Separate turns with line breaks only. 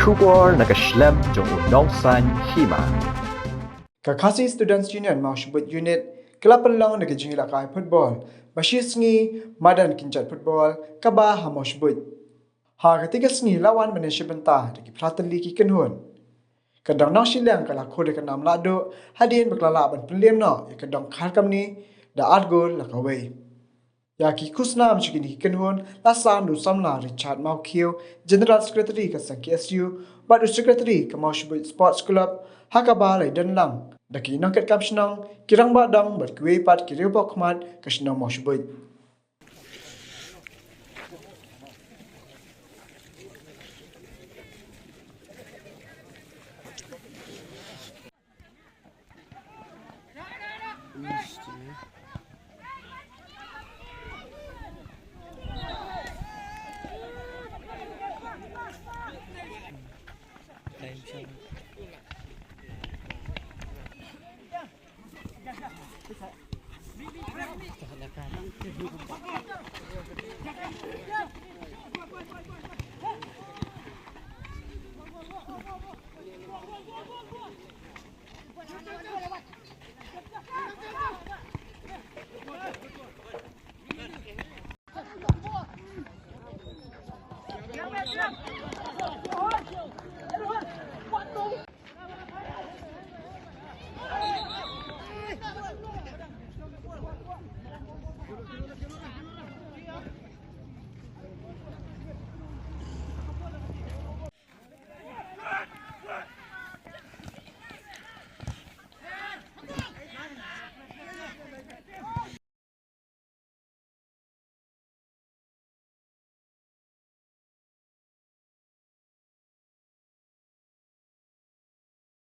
Phutbol nakaslem jong unongsan Hima.
Kakasi Students Union mau sebut unit kelab Pynlong negeri jing Rakhe Phutbol. Bashir Sngi madan kincat Phutbol kabah ha mau sebut. Ha ketika Sngi lawan Malaysia bentah degi Prateli ki kenhun. Kadang nak silang kalau kode kenam lado hadin berkelala ban peliem no ya kadang kharkam ni da gol la kawai. Ya ki kusnam chikini kenhun la sam du samla Richard Maukio General Secretary ka Sngi SU badu Secretary ka mau sebut Sports Club hakaba lai dan lang. Daki nangkat kap senang kirang badang berkuih pat kiriu pokmat ka senang mau sebut.